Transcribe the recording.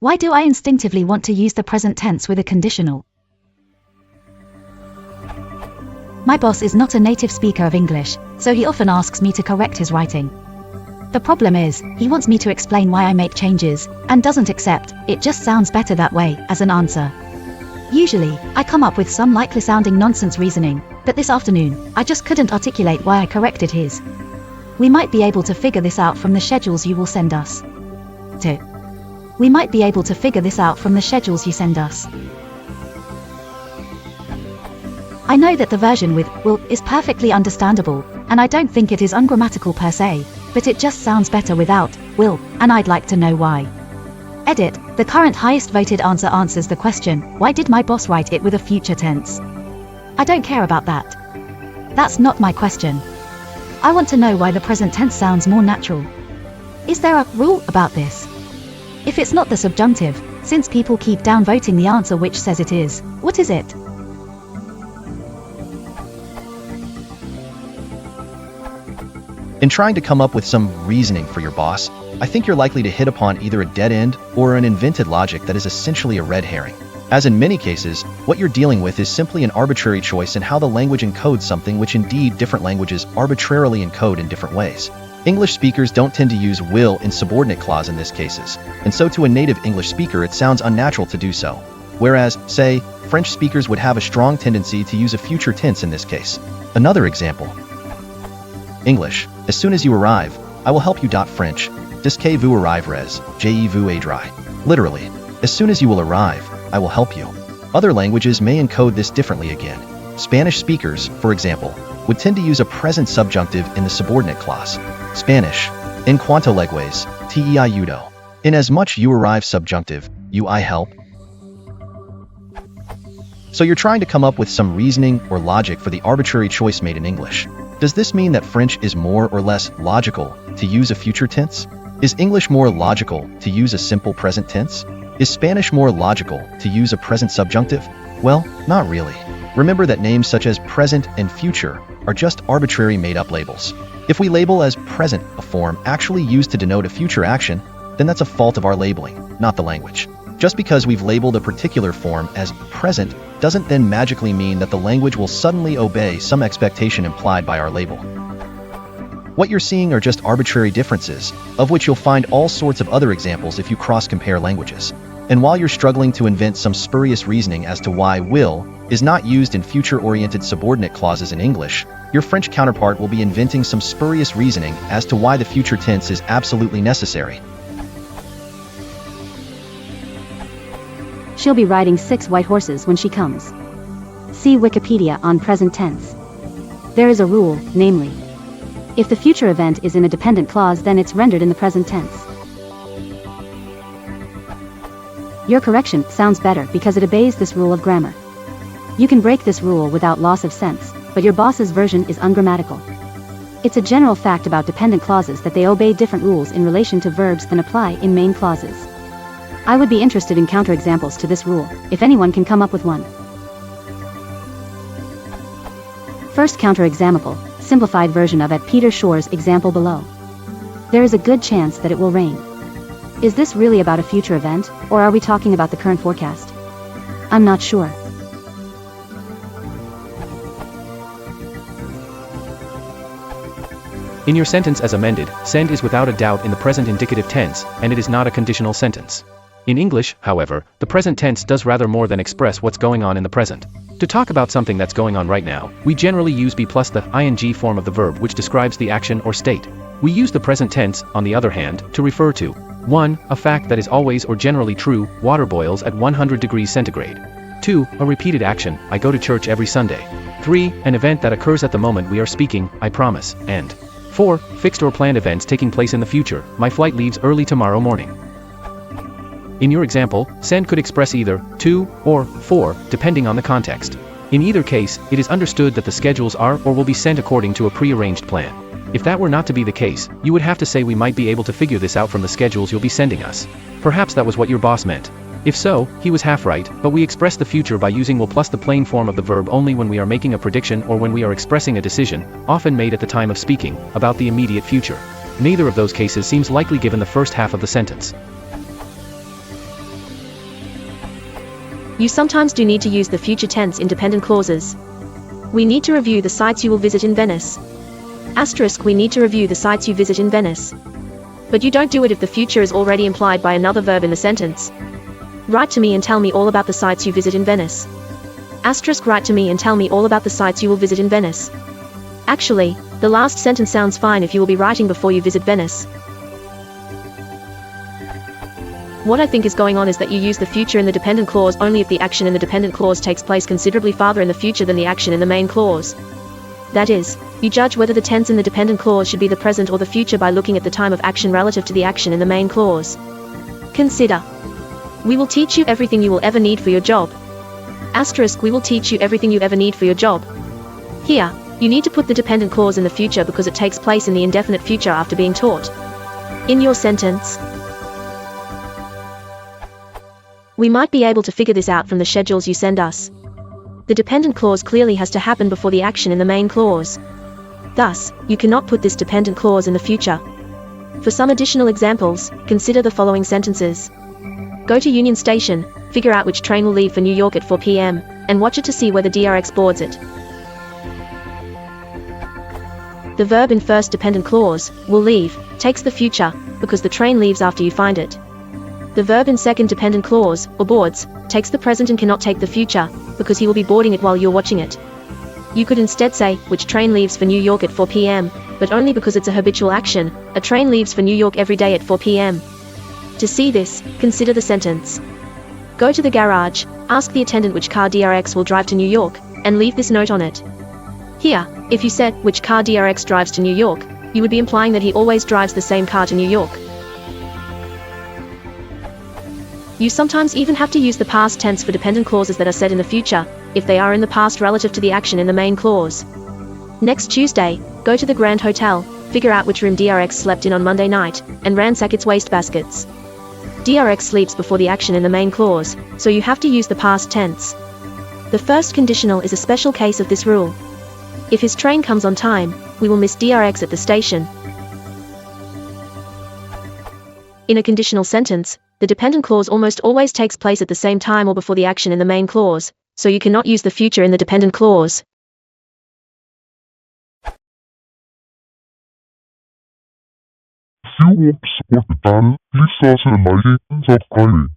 Why do I instinctively want to use the present tense with a conditional? My boss is not a native speaker of English, so he often asks me to correct his writing. The problem is, he wants me to explain why I make changes, and doesn't accept, "It just sounds better that way," as an answer. Usually, I come up with some likely-sounding nonsense reasoning, but this afternoon, I just couldn't articulate why I corrected his. We might be able to figure this out from the schedules you will send us. We might be able to figure this out from the schedules you send us. I know that the version with will is perfectly understandable, and I don't think it is ungrammatical per se, but it just sounds better without will, and I'd like to know why. Edit, the current highest voted answer answers the question, why did my boss write it with a future tense? I don't care about that. That's not my question. I want to know why the present tense sounds more natural. Is there a rule about this? If it's not the subjunctive, since people keep downvoting the answer which says it is, what is it? In trying to come up with some reasoning for your boss, I think you're likely to hit upon either a dead end or an invented logic that is essentially a red herring. As in many cases, what you're dealing with is simply an arbitrary choice in how the language encodes something which indeed different languages arbitrarily encode in different ways. English speakers don't tend to use will in subordinate clause in these cases, and so to a native English speaker it sounds unnatural to do so. Whereas, say, French speakers would have a strong tendency to use a future tense in this case. Another example. English, as soon as you arrive, I will help you. French, dès que vous arriverez, je vous aiderai. Literally, as soon as you will arrive, I will help you. Other languages may encode this differently again. Spanish speakers, for example, would tend to use a present subjunctive in the subordinate clause. Spanish, en cuanto lenguas, te ayudo. In as much you arrive subjunctive, you I help. So you're trying to come up with some reasoning or logic for the arbitrary choice made in English. Does this mean that French is more or less logical to use a future tense? Is English more logical to use a simple present tense? Is Spanish more logical to use a present subjunctive? Well, not really. Remember that names such as present and future are just arbitrary made-up labels. If we label as present a form actually used to denote a future action, then that's a fault of our labeling, not the language. Just because we've labeled a particular form as present doesn't then magically mean that the language will suddenly obey some expectation implied by our label. What you're seeing are just arbitrary differences, of which you'll find all sorts of other examples if you cross-compare languages. And while you're struggling to invent some spurious reasoning as to why will is not used in future-oriented subordinate clauses in English, your French counterpart will be inventing some spurious reasoning as to why the future tense is absolutely necessary. She'll be riding 6 white horses when she comes. See Wikipedia on present tense. There is a rule, namely, if the future event is in a dependent clause, then it's rendered in the present tense. Your correction sounds better because it obeys this rule of grammar. You can break this rule without loss of sense, but your boss's version is ungrammatical. It's a general fact about dependent clauses that they obey different rules in relation to verbs than apply in main clauses. I would be interested in counterexamples to this rule, if anyone can come up with one. First counterexample, simplified version of Peter Shore's example below. There is a good chance that it will rain. Is this really about a future event, or are we talking about the current forecast? I'm not sure. In your sentence as amended, send is without a doubt in the present indicative tense, and it is not a conditional sentence. In English, however, the present tense does rather more than express what's going on in the present. To talk about something that's going on right now, we generally use be plus the ing form of the verb which describes the action or state. We use the present tense, on the other hand, to refer to 1. A fact that is always or generally true, water boils at 100 degrees centigrade. 2. A repeated action, I go to church every Sunday. 3. An event that occurs at the moment we are speaking, I promise. And 4. Fixed or planned events taking place in the future, my flight leaves early tomorrow morning. In your example, send could express either 2 or 4, depending on the context. In either case, it is understood that the schedules are or will be sent according to a pre-arranged plan. If that were not to be the case, you would have to say we might be able to figure this out from the schedules you'll be sending us. Perhaps that was what your boss meant. If so, he was half right, but we express the future by using will plus the plain form of the verb only when we are making a prediction or when we are expressing a decision, often made at the time of speaking, about the immediate future. Neither of those cases seems likely given the first half of the sentence. You sometimes do need to use the future tense in dependent clauses. We need to review the sites you will visit in Venice. Asterisk, we need to review the sites you visit in Venice. But you don't do it if the future is already implied by another verb in the sentence. Write to me and tell me all about the sites you visit in Venice. Asterisk, write to me and tell me all about the sites you will visit in Venice. Actually, the last sentence sounds fine if you will be writing before you visit Venice. What I think is going on is that you use the future in the dependent clause only if the action in the dependent clause takes place considerably farther in the future than the action in the main clause. That is, you judge whether the tense in the dependent clause should be the present or the future by looking at the time of action relative to the action in the main clause. Consider. We will teach you everything you will ever need for your job. Asterisk, we will teach you everything you ever need for your job. Here, you need to put the dependent clause in the future because it takes place in the indefinite future after being taught. In your sentence, we might be able to figure this out from the schedules you send us. The dependent clause clearly has to happen before the action in the main clause. Thus, you cannot put this dependent clause in the future. For some additional examples, consider the following sentences. Go to Union Station, figure out which train will leave for New York at 4 p.m., and watch it to see whether DRX boards it. The verb in first dependent clause, will leave, takes the future, because the train leaves after you find it. The verb in second dependent clause, or boards, takes the present and cannot take the future, because he will be boarding it while you're watching it. You could instead say, which train leaves for New York at 4 p.m., but only because it's a habitual action. A train leaves for New York every day at 4 p.m. To see this, consider the sentence. Go to the garage, ask the attendant which car DRX will drive to New York, and leave this note on it. Here, if you said, which car DRX drives to New York, you would be implying that he always drives the same car to New York. You sometimes even have to use the past tense for dependent clauses that are said in the future, if they are in the past relative to the action in the main clause. Next Tuesday, go to the Grand Hotel, figure out which room DRX slept in on Monday night, and ransack its wastebaskets. DRX sleeps before the action in the main clause, so you have to use the past tense. The first conditional is a special case of this rule. If his train comes on time, we will miss DRX at the station. In a conditional sentence, the dependent clause almost always takes place at the same time or before the action in the main clause, so you cannot use the future in the dependent clause. If you want to support the channel, please consider liking and subscribing.